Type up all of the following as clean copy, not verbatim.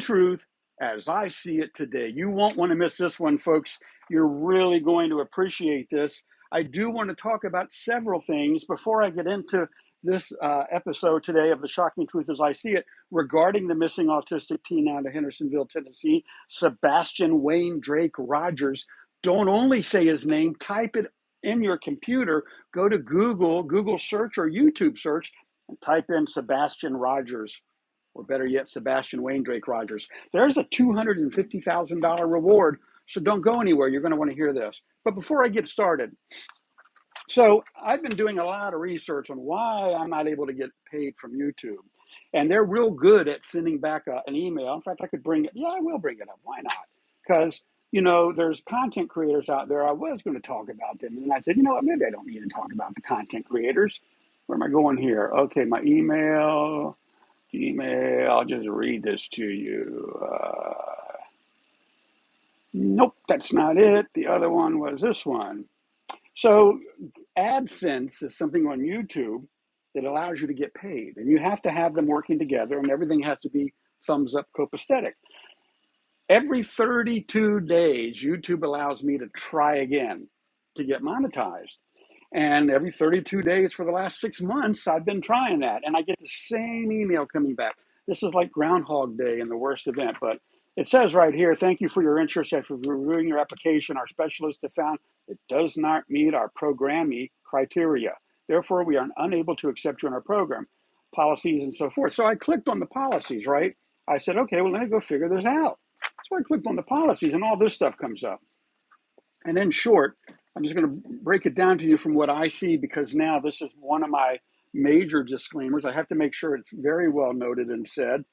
Truth as I see it today. You won't want to miss this one, folks. You're really going to appreciate this. I do want to talk about several things before I get into this episode today of The Shocking Truth as I See It regarding the missing autistic teen out of Hendersonville, Tennessee, Sebastain Wayne Drake Rogers. Don't only say his name, type it in your computer, go to Google search or YouTube search, and type in Sebastain Rogers, or better yet, Sebastain Wayne Drake Rogers. There's a $250,000 reward, so don't go anywhere. You're going to want to hear this. But before I get started, so I've been doing a lot of research on why I'm not able to get paid from YouTube. And they're real good at sending back an email. In fact, I could bring it. Yeah, I will bring it up. Why not? Because, there's content creators out there. I was going to talk about them. And I said, you know what, maybe I don't need to talk about the content creators. Where am I going here? Okay, my email. I'll just read this to you. Nope, that's not it. The other one was this one. So AdSense is something on YouTube that allows you to get paid. And you have to have them working together, and everything has to be thumbs up copacetic. Every 32 days, YouTube allows me to try again to get monetized. And every 32 days for the last 6 months, I've been trying that. And I get the same email coming back. This is like Groundhog Day in the worst event. But it says right here, thank you for your interest. After reviewing your application, our specialists have found it does not meet our programming criteria. Therefore, we are unable to accept you in our program, policies and so forth. So I clicked on the policies, right? I said, okay, well, let me go figure this out. So I clicked on the policies and all this stuff comes up. And in short, I'm just going to break it down to you from what I see, because now this is one of my major disclaimers. I have to make sure it's very well noted and said.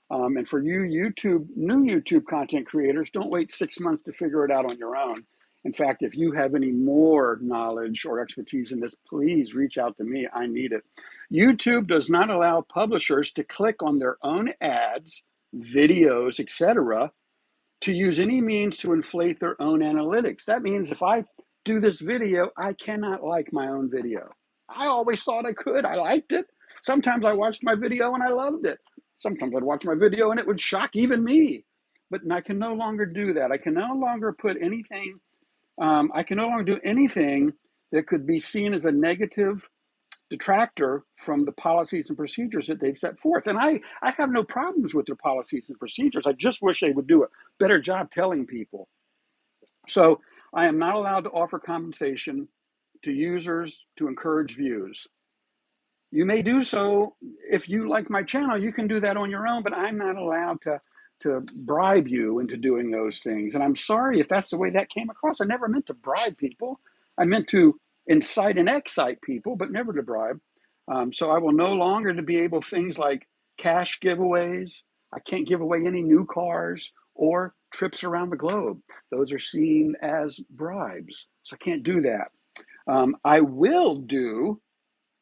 And for you new YouTube content creators, don't wait 6 months to figure it out on your own. In fact, if you have any more knowledge or expertise in this, please reach out to me. I need it. YouTube does not allow publishers to click on their own ads, videos, etc., to use any means to inflate their own analytics. That means if I do this video, I cannot like my own video. I always thought I could. I liked it. Sometimes I watched my video and I loved it. Sometimes I'd watch my video and it would shock even me. But I can no longer do that. I can no longer put anything, I can no longer do anything that could be seen as a negative detractor from the policies and procedures that they've set forth. And I have no problems with their policies and procedures. I just wish they would do a better job telling people. So I am not allowed to offer compensation to users to encourage views. You may do so if you like my channel. You can do that on your own, but I'm not allowed to bribe you into doing those things. And I'm sorry if that's the way that came across. I never meant to bribe people. I meant to incite and excite people, but never to bribe. So I will no longer to be able things like cash giveaways. I can't give away any new cars or trips around the globe. Those are seen as bribes. So I can't do that. I will do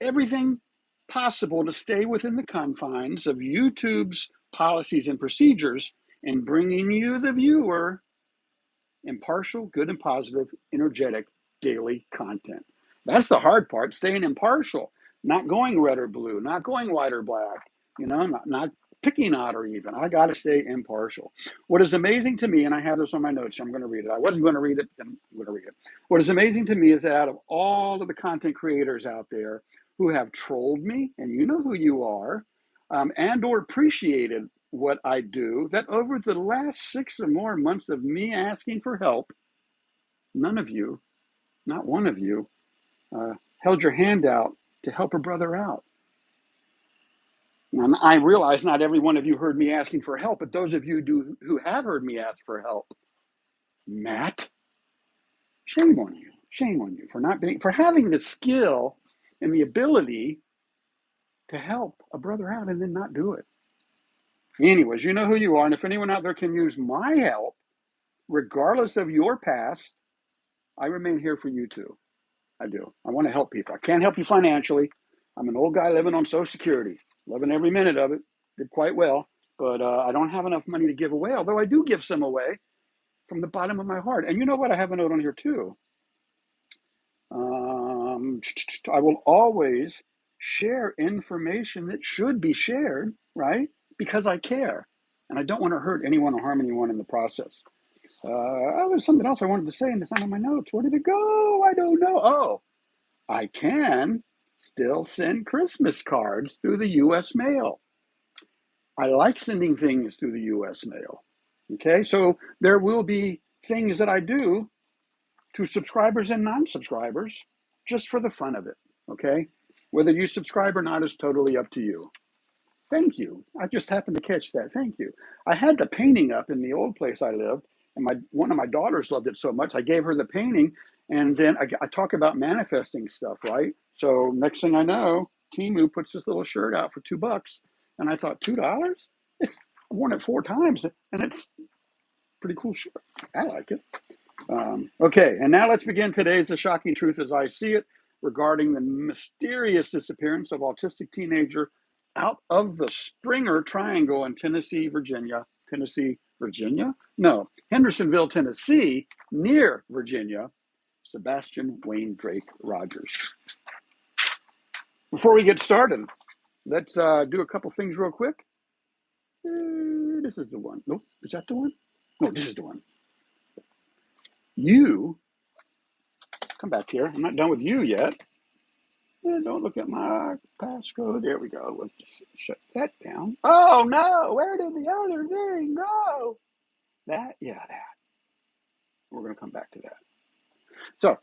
everything possible to stay within the confines of YouTube's policies and procedures in bringing you, the viewer, impartial, good and positive, energetic daily content. That's the hard part, staying impartial, not going red or blue, not going white or black, not picking out or even. I got to stay impartial. What is amazing to me, and I have this on my notes, so I'm going to read it. I wasn't going to read it, I'm going to read it. What is amazing to me is that out of all of the content creators out there who have trolled me, and you know who you are, and or appreciated what I do, that over the last 6 or more months of me asking for help, none of you, not one of you, held your hand out to help a brother out. Now, I realize not every one of you heard me asking for help, but those of you who have heard me ask for help, Matt, shame on you. Shame on you for having the skill and the ability to help a brother out and then not do it. Anyways, you know who you are, and if anyone out there can use my help, regardless of your past, I remain here for you too. I do. I want to help people. I can't help you financially. I'm an old guy living on Social Security, loving every minute of it. Did quite well, but I don't have enough money to give away, although I do give some away from the bottom of my heart. And you know what? I have a note on here too. I will always share information that should be shared, right? Because I care. and I don't want to hurt anyone or harm anyone in the process. There's something else I wanted to say, and it's not in my notes. Where did it go? I don't know. Oh, I can still send Christmas cards through the U.S. mail. I like sending things through the U.S. mail. Okay, so there will be things that I do to subscribers and non-subscribers just for the fun of it. Okay, whether you subscribe or not is totally up to you. Thank you. I just happened to catch that. Thank you. I had the painting up in the old place I lived, and one of my daughters loved it so much. I gave her the painting, and then I talk about manifesting stuff, right? So next thing I know, Timu puts this little shirt out for $2, and I thought $2? I've worn it 4 times, and it's a pretty cool shirt. I like it. Okay, and now let's begin today's The Shocking Truth as I See It regarding the mysterious disappearance of autistic teenager out of the Springer Triangle in Tennessee, Virginia. No, Hendersonville, Tennessee, near Virginia. Sebastain Wayne Drake Rogers. Before we get started, let's do a couple things real quick. This is the one. Nope, is that the one? No, this is the one. You, come back here. I'm not done with you yet. Don't look at my passcode. There we go. Let's just shut that down. Oh no, where did the other thing go? That, yeah, that. We're going to come back to that. So,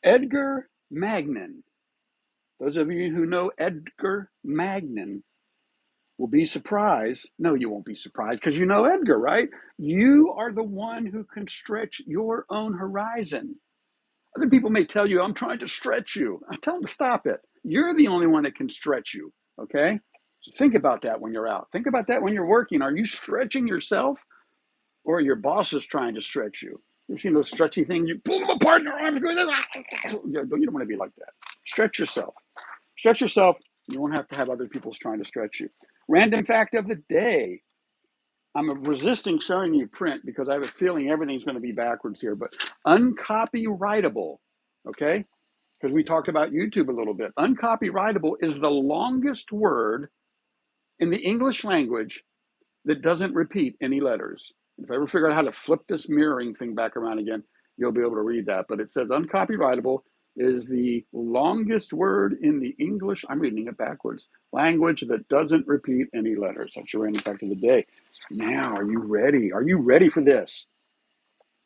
Edgar Magnin. Those of you who know Edgar Magnin will be surprised. No, you won't be surprised because you know Edgar, right? You are the one who can stretch your own horizon. Other people may tell you, I'm trying to stretch you. I tell them to stop it. You're the only one that can stretch you, okay? So think about that when you're out. Think about that when you're working. Are you stretching yourself or your boss is trying to stretch you? You've seen those stretchy things? You pull them apart in your arms. You don't want to be like that. Stretch yourself. Stretch yourself. You won't have to have other people trying to stretch you. Random fact of the day. I'm resisting showing you print because I have a feeling everything's going to be backwards here, but uncopyrightable, okay? Because we talked about YouTube a little bit. Uncopyrightable is the longest word in the English language that doesn't repeat any letters. If I ever figure out how to flip this mirroring thing back around again, you'll be able to read that. But it says uncopyrightable is the longest word in the English, I'm reading it backwards, language that doesn't repeat any letters. That's your random fact of the day. Now, are you ready? Are you ready for this?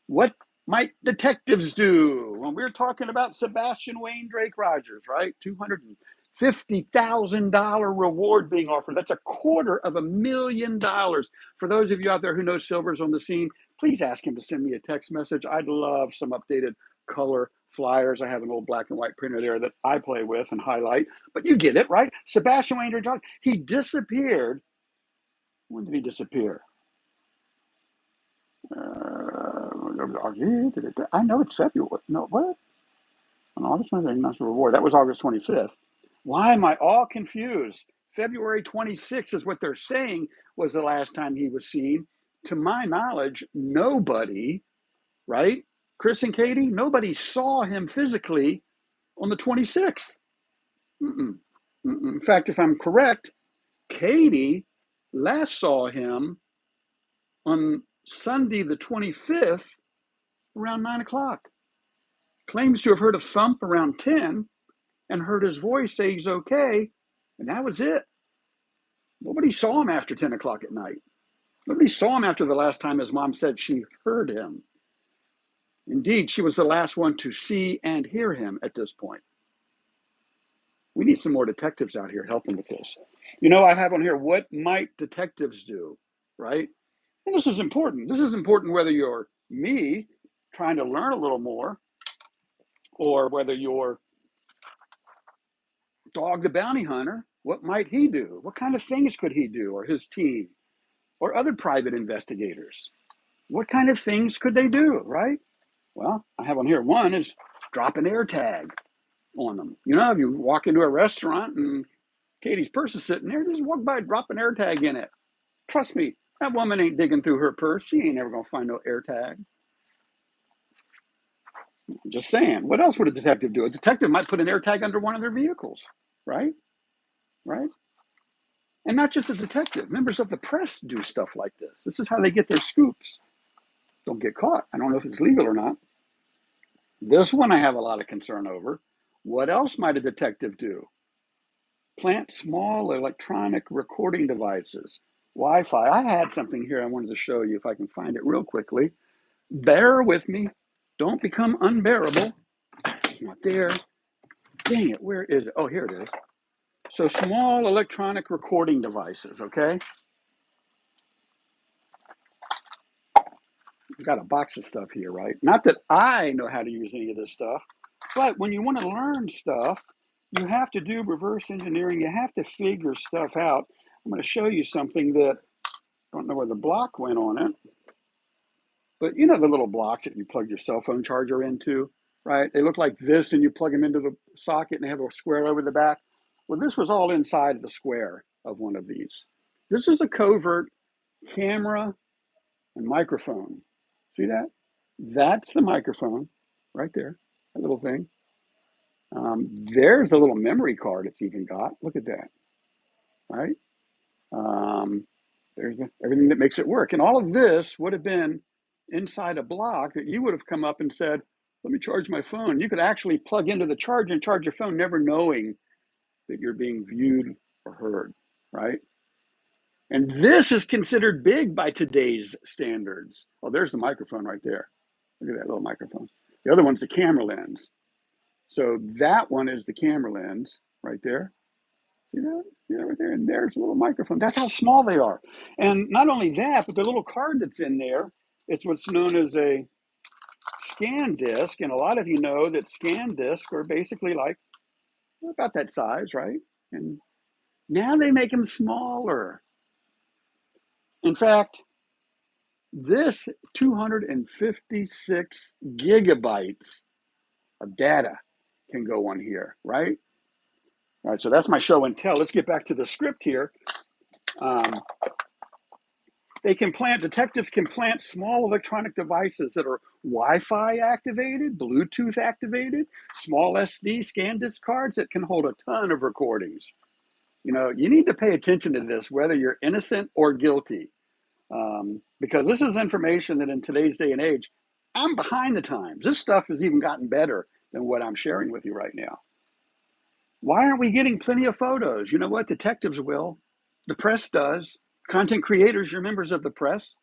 What might detectives do? When we're talking about Sebastain Wayne Drake Rogers, right? $250,000 reward being offered. That's $250,000. For those of you out there who know Silver's on the scene, please ask him to send me a text message. I'd love some updated color flyers. I have an old black and white printer there that I play with and highlight, but you get it, right? Sebastain Wayne Drake Rogers, he disappeared. When did he disappear? I know it's February. No, what? On August 25th, National Reward. That was August 25th. Why am I all confused? February 26th is what they're saying was the last time he was seen. To my knowledge, nobody, right? Chris and Katie, nobody saw him physically on the 26th. In fact, if I'm correct, Katie last saw him on Sunday the 25th around 9 o'clock. Claims to have heard a thump around 10 and heard his voice say he's okay, and that was it. Nobody saw him after 10 o'clock at night. Nobody saw him after the last time his mom said she heard him. Indeed, she was the last one to see and hear him at this point. We need some more detectives out here helping with this. You know, I have on here, what might detectives do, right? And this is important. This is important whether you're me, trying to learn a little more, or whether you're Dog the Bounty Hunter. What might he do? What kind of things could he do, or his team, or other private investigators? What kind of things could they do, right? Well, I have on here, one is drop an air tag on them. You know, if you walk into a restaurant and Katie's purse is sitting there, just walk by, drop an air tag in it. Trust me, that woman ain't digging through her purse. She ain't ever going to find no air tag. I'm just saying. What else would a detective do? A detective might put an air tag under one of their vehicles, right? Right? And not just a detective. Members of the press do stuff like this. This is how they get their scoops. Don't get caught. I don't know if it's legal or not. This one I have a lot of concern over. What else might a detective do? Plant small electronic recording devices. Wi-Fi. I had something here I wanted to show you if I can find it real quickly. Bear with me. Don't become unbearable. It's not there. Dang it, where is it? Oh, here it is. So small electronic recording devices, okay? I've got a box of stuff here, right? Not that I know how to use any of this stuff, but when you want to learn stuff, you have to do reverse engineering. You have to figure stuff out. I'm going to show you something that I don't know where the block went on it, but you know the little blocks that you plug your cell phone charger into, right? They look like this, and you plug them into the socket, and they have a square over the back. Well, this was all inside the square of one of these. This is a covert camera and microphone. See that? That's the microphone right there, that little thing. There's a little memory card it's even got. Look at that, right? There's everything that makes it work. And all of this would have been inside a block that you would have come up and said, let me charge my phone. You could actually plug into the charger and charge your phone, never knowing that you're being viewed or heard, right? And this is considered big by today's standards. Oh, there's the microphone right there. Look at that little microphone. The other one's the camera lens. So that one is the camera lens right there. See that? See that right there? And there's a little microphone. That's how small they are. And not only that, but the little card that's in there, it's what's known as a scan disc. And a lot of you know that scan discs are basically like about that size, right? And now they make them smaller. In fact, this 256 gigabytes of data can go on here, right? All right, so that's my show and tell. Let's get back to the script here. Detectives can plant small electronic devices that are Wi-Fi activated, Bluetooth activated, small SD scan disk cards that can hold a ton of recordings. You know, you need to pay attention to this, whether you're innocent or guilty, because this is information that in today's day and age, I'm behind the times. This stuff has even gotten better than what I'm sharing with you right now. Why aren't we getting plenty of photos? You know what? Detectives will. The press does. Content creators, you're members of the press.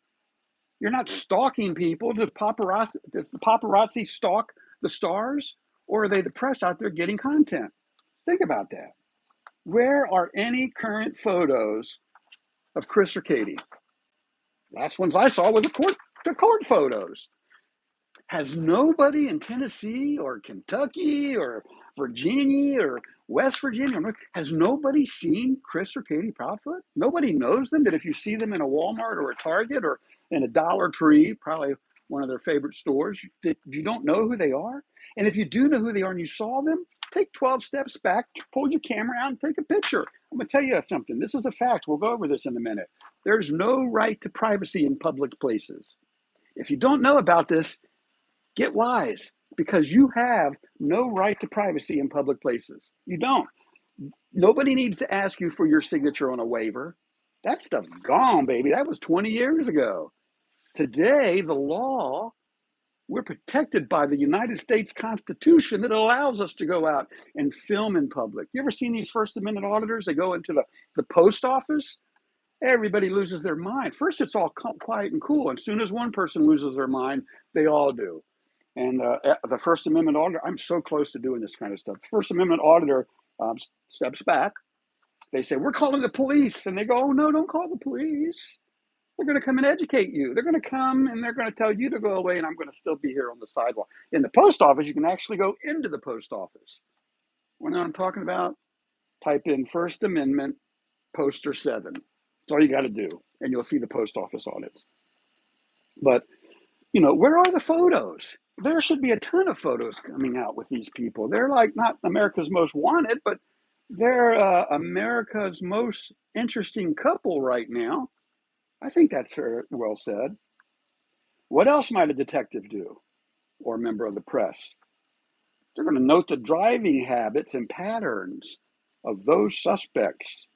You're not stalking people. Does the paparazzi stalk the stars? Or are they the press out there getting content? Think about that. Where are any current photos of Chris or Katie? Last ones I saw were the court photos. Has nobody in Tennessee or Kentucky or Virginia or West Virginia, has nobody seen Chris or Katie Proudfoot? Nobody knows them, that if you see them in a Walmart or a Target or in a Dollar Tree, probably one of their favorite stores, that you don't know who they are? And if you do know who they are and you saw them, take 12 steps back, pull your camera out and take a picture. I'm going to tell you something. This is a fact. We'll go over this in a minute. There's no right to privacy in public places. If you don't know about this, get wise, because you have no right to privacy in public places. You don't. Nobody needs to ask you for your signature on a waiver. That stuff's gone, baby. That was 20 years ago. Today, the law, we're protected by the United States Constitution that allows us to go out and film in public. You ever seen these First Amendment auditors? They go into the post office. Everybody loses their mind. First, it's all quiet and cool. As soon as one person loses their mind, they all do. And the First Amendment auditor, I'm so close to doing this kind of stuff. The First Amendment auditor steps back. They say, we're calling the police. And they go, oh, no, don't call the police. We're going to come and educate you. They're going to come and they're going to tell you to go away, and I'm going to still be here on the sidewalk. In the post office, you can actually go into the post office. What I'm talking about, type in First Amendment poster 7. That's all you got to do, and you'll see the post office audits. But, you know, where are the photos? There should be a ton of photos coming out with these people. They're like not America's most wanted, but they're America's most interesting couple right now. I think that's very well said. What else might a detective do, or a member of the press? They're going to note the driving habits and patterns of those suspects.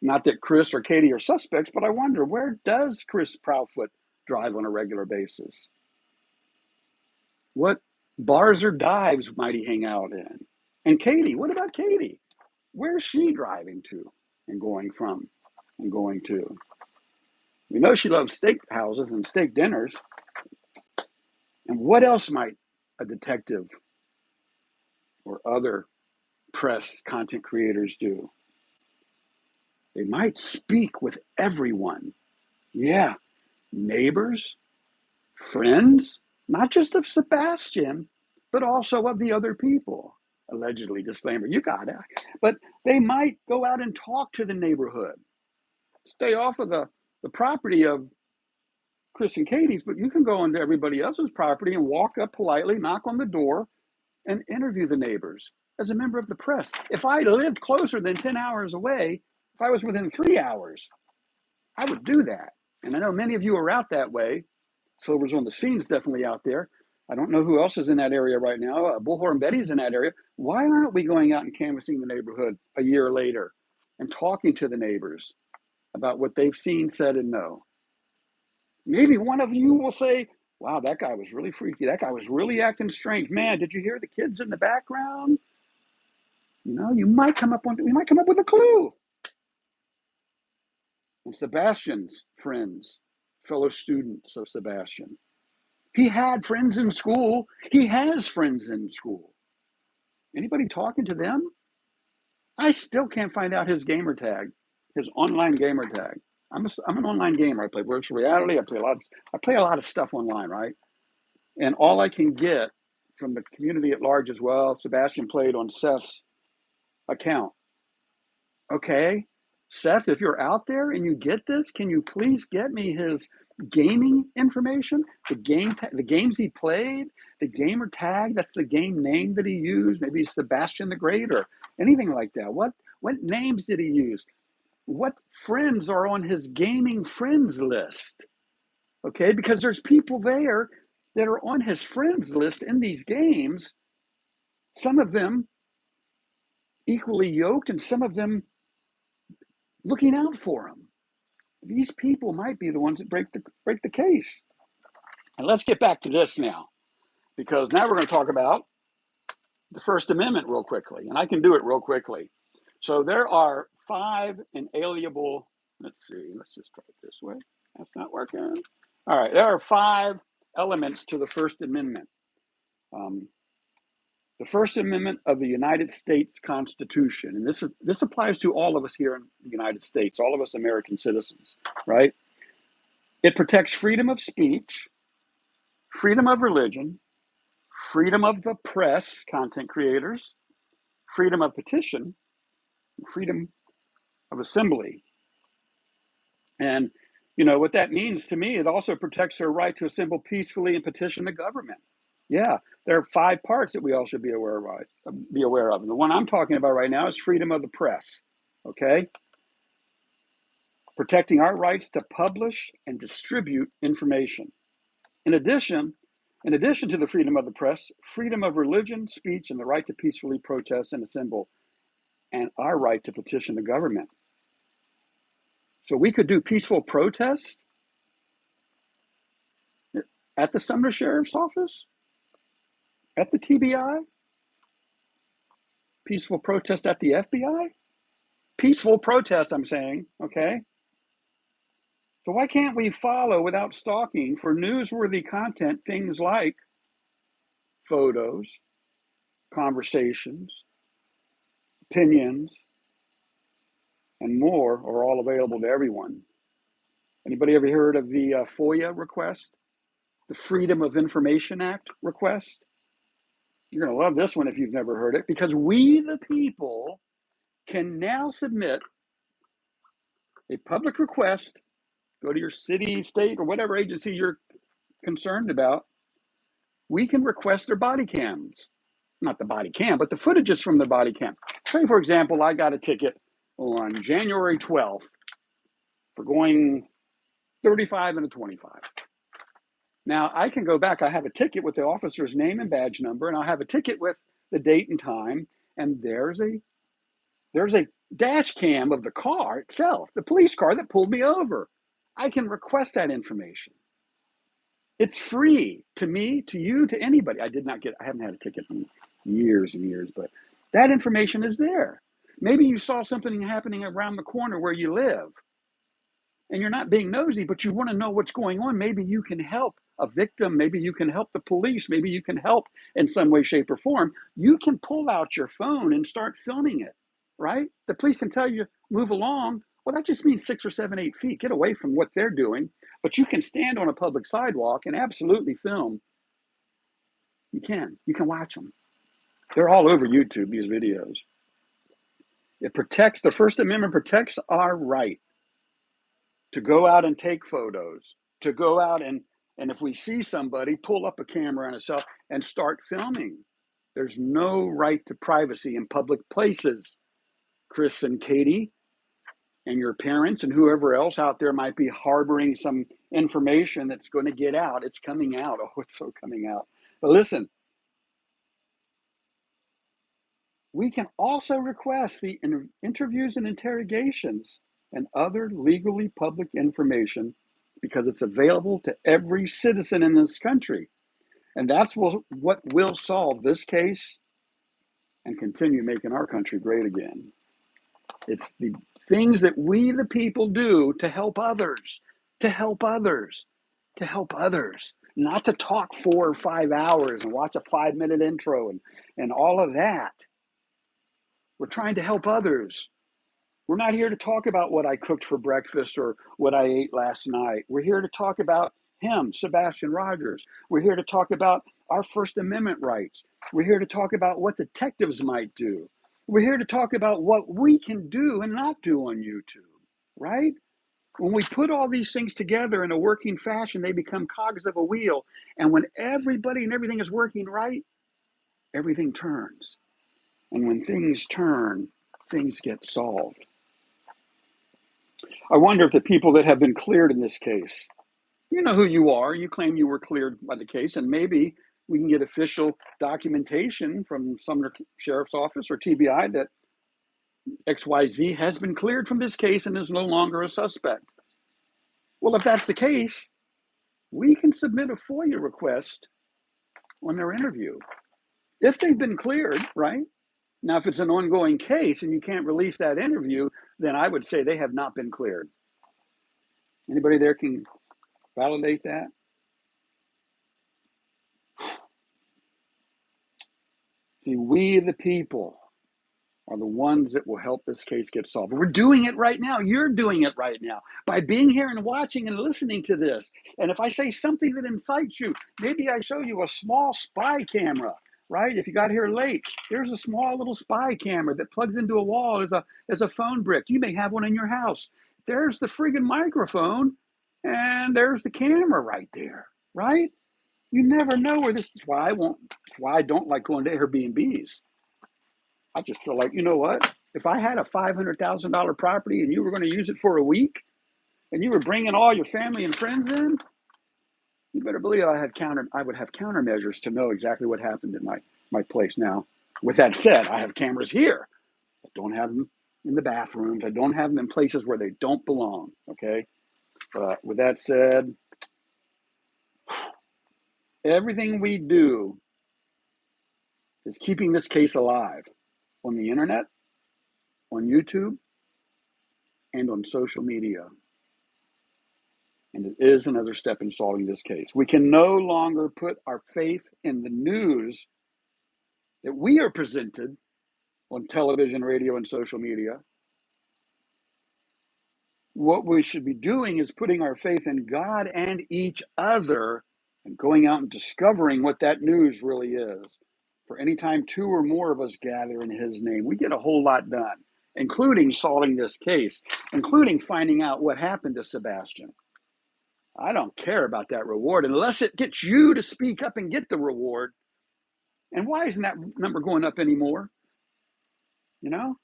Not that Chris or Katie are suspects, but I wonder, where does Chris Proudfoot drive on a regular basis? What bars or dives might he hang out in? And Katie, what about Katie? Where's she driving to and going from and going to? We know she loves steak houses and steak dinners. And what else might a detective or other press content creators do? They might speak with everyone. Yeah, neighbors, friends, not just of Sebastain, but also of the other people. Allegedly, disclaimer, you got it. But they might go out and talk to the neighborhood. Stay off of the property of Chris and Katie's, but you can go into everybody else's property and walk up politely, knock on the door, and interview the neighbors as a member of the press. If I lived closer than 10 hours away, if I was within 3 hours, I would do that. And I know many of you are out that way. Silver's on the Scene's definitely out there. I don't know who else is in that area right now. Bullhorn Betty's in that area. Why aren't we going out and canvassing the neighborhood a year later and talking to the neighbors about what they've seen, said, and know? Maybe one of you will say, wow, that guy was really freaky. That guy was really acting strange. Man, did you hear the kids in the background? You know, we might come up with a clue. And Sebastian's friends, fellow students of Sebastain. He had friends in school. He has friends in school. Anybody talking to them? I still can't find out his gamer tag, his online gamer tag. I'm an online gamer. I play virtual reality. I play a lot of stuff online, right? And all I can get from the community at large as well, Sebastain played on Seth's account. Okay, Seth, if you're out there and you get this, can you please get me his gaming information, the games he played, the gamer tag, that's the game name that he used, maybe Sebastain the Great or anything like that. What names did he use? What friends are on his gaming friends list? Okay, because there's people there that are on his friends list in these games, some of them equally yoked and some of them looking out for him. These people might be the ones that break the case. And let's get back to this now, because now we're going to talk about the First Amendment real quickly, and I can do it real quickly. So there are 5 inalienable, let's just try it this way. That's not working. All right, there are 5 elements to the First Amendment. The First Amendment of the United States Constitution, and this applies to all of us here in the United States, all of us American citizens, right? It protects freedom of speech, freedom of religion, freedom of the press, content creators, freedom of petition, freedom of assembly. And you know what that means to me, it also protects our right to assemble peacefully and petition the government. Yeah, there are 5 parts that we all should be aware of. And the one I'm talking about right now is freedom of the press. Okay? Protecting our rights to publish and distribute information. In addition to the freedom of the press, freedom of religion, speech, and the right to peacefully protest and assemble, and our right to petition the government. So we could do peaceful protest at the Sumner Sheriff's Office, at the TBI, peaceful protest at the FBI, peaceful protest, I'm saying, okay? So why can't we follow without stalking for newsworthy content, things like photos, conversations, opinions, and more are all available to everyone. Anybody ever heard of the FOIA request? The Freedom of Information Act request? You're going to love this one if you've never heard it, because we, the people, can now submit a public request. Go to your city, state, or whatever agency you're concerned about. We can request their body cams. Not the body cam, but the footages from the body cam. Say, for example, I got a ticket on January 12th for going 35 and a 25. Now, I can go back. I have a ticket with the officer's name and badge number, and I'll have a ticket with the date and time, and there's a dash cam of the car itself, the police car that pulled me over. I can request that information. It's free to me, to you, to anybody. I haven't had a ticket in years and years, but that information is there. Maybe you saw something happening around the corner where you live and you're not being nosy, but you want to know what's going on. Maybe you can help a victim. Maybe you can help the police. Maybe you can help in some way, shape, or form. You can pull out your phone and start filming it, right? The police can tell you, move along. Well, that just means 6 or 7, 8 feet. Get away from what they're doing. But you can stand on a public sidewalk and absolutely film. You can. You can watch them. They're all over YouTube, these videos. It protects, the First Amendment protects our right to go out and take photos, to go out and if we see somebody, pull up a camera and a cell and start filming. There's no right to privacy in public places. Chris and Katie and your parents and whoever else out there might be harboring some information that's going to get out. It's coming out. Oh, it's so coming out. But listen, we can also request the interviews and interrogations and other legally public information because it's available to every citizen in this country. And that's what will solve this case and continue making our country great again. It's the things that we, the people, do to help others, to help others, to help others. Not to talk 4 or 5 hours and watch a 5-minute intro and all of that. We're trying to help others. We're not here to talk about what I cooked for breakfast or what I ate last night. We're here to talk about him, Sebastain Rogers. We're here to talk about our First Amendment rights. We're here to talk about what detectives might do. We're here to talk about what we can do and not do on YouTube, right? When we put all these things together in a working fashion, they become cogs of a wheel. And when everybody and everything is working right, everything turns. And when things turn, things get solved. I wonder if the people that have been cleared in this case, you know who you are, you claim you were cleared by the case, and maybe we can get official documentation from Sumner Sheriff's Office or TBI that XYZ has been cleared from this case and is no longer a suspect. Well, if that's the case, we can submit a FOIA request on their interview. If they've been cleared, right? Now, if it's an ongoing case and you can't release that interview, then I would say they have not been cleared. Anybody there can validate that? See, we the people are the ones that will help this case get solved. We're doing it right now. You're doing it right now by being here and watching and listening to this. And if I say something that incites you, maybe I show you a small spy camera, right? If you got here late, there's a small little spy camera that plugs into a wall as a phone brick. You may have one in your house. There's the friggin' microphone and there's the camera right there, right? You never know where this is. Why I don't like going to Airbnbs. I just feel like, you know what? If I had a $500,000 property and you were going to use it for a week and you were bringing all your family and friends in, you better believe I would have countermeasures to know exactly what happened in my place. Now, with that said, I have cameras here. I don't have them in the bathrooms. I don't have them in places where they don't belong. Okay. But with that said, everything we do is keeping this case alive on the internet, on YouTube, and on social media. And it is another step in solving this case. We can no longer put our faith in the news that we are presented on television, radio, and social media. What we should be doing is putting our faith in God and each other and going out and discovering what that news really is. For any time 2 or more of us gather in his name, we get a whole lot done, including solving this case, including finding out what happened to Sebastain. I don't care about that reward unless it gets you to speak up and get the reward. And why isn't that number going up anymore? You know,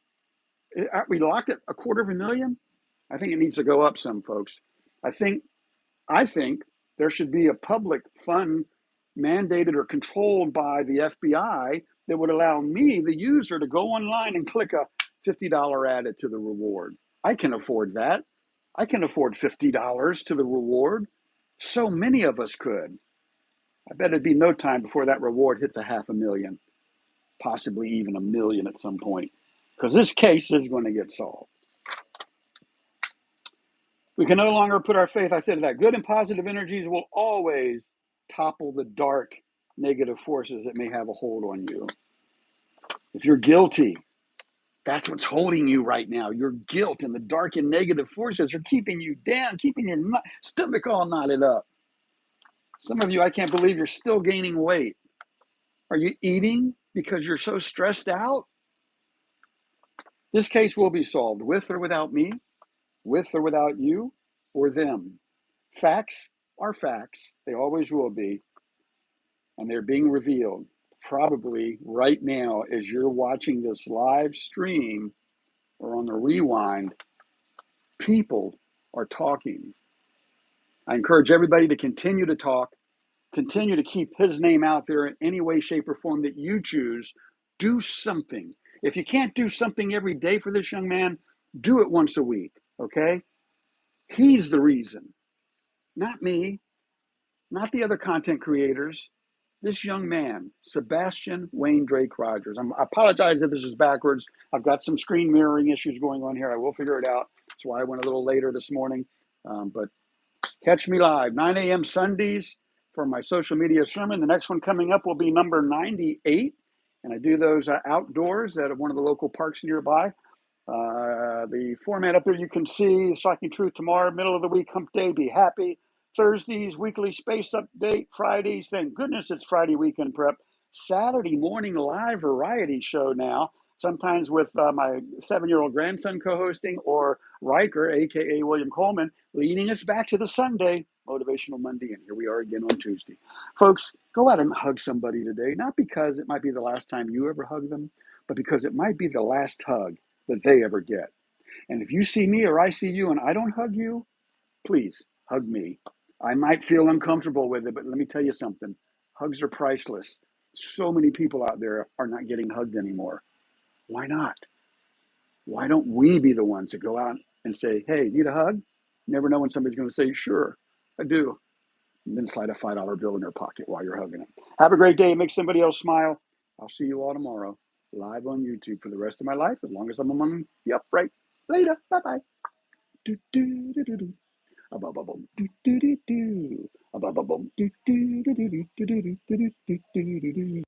aren't we locked at 250,000? I think it needs to go up some, folks. I think there should be a public fund mandated or controlled by the FBI that would allow me, the user, to go online and click a $50 added to the reward. I can afford that. I can afford $50 to the reward. So many of us could. I bet it'd be no time before that reward hits a 500,000, possibly even 1,000,000 at some point, because this case is going to get solved. We can no longer put our faith, I said that, good and positive energies will always topple the dark, negative forces that may have a hold on you. If you're guilty, that's what's holding you right now. Your guilt and the dark and negative forces are keeping you down, keeping your stomach all knotted up. Some of you, I can't believe you're still gaining weight. Are you eating because you're so stressed out? This case will be solved with or without me, with or without you, or them. Facts are facts. They always will be. And they're being revealed probably right now as you're watching this live stream or on the rewind. People are talking. I encourage everybody to continue to talk, continue to keep his name out there in any way, shape, or form that you choose. Do something. If you can't do something every day for this young man, do it once a week, okay? He's the reason, not me, not the other content creators. This young man, Sebastain Wayne Drake Rogers. I apologize if this is backwards. I've got some screen mirroring issues going on here. I will figure it out. That's why I went a little later this morning. But catch me live, 9 a.m. Sundays for my social media sermon. The next one coming up will be number 98. And I do those outdoors at one of the local parks nearby. The format up there you can see, Shocking Truth tomorrow, middle of the week, hump day, be happy. Thursdays, weekly space update. Fridays, thank goodness it's Friday weekend prep. Saturday morning live variety show now, sometimes with my 7-year-old grandson co-hosting, or Riker, aka William Coleman, leading us back to the Sunday, Motivational Monday. And here we are again on Tuesday. Folks, go out and hug somebody today, not because it might be the last time you ever hug them, but because it might be the last hug that they ever get. And if you see me or I see you and I don't hug you, please hug me. I might feel uncomfortable with it, but let me tell you something. Hugs are priceless. So many people out there are not getting hugged anymore. Why not? Why don't we be the ones that go out and say, hey, need a hug? You never know when somebody's going to say, sure, I do. And then slide a $5 bill in their pocket while you're hugging them. Have a great day. Make somebody else smile. I'll see you all tomorrow live on YouTube for the rest of my life, as long as I'm among the upright. Later. Bye-bye. Do, do, do, do, do. A-ba-ba-bum. Do, do, do, do. A-ba-ba-bum. Do, do, do, do, do, do, do, do, do, do, do, do.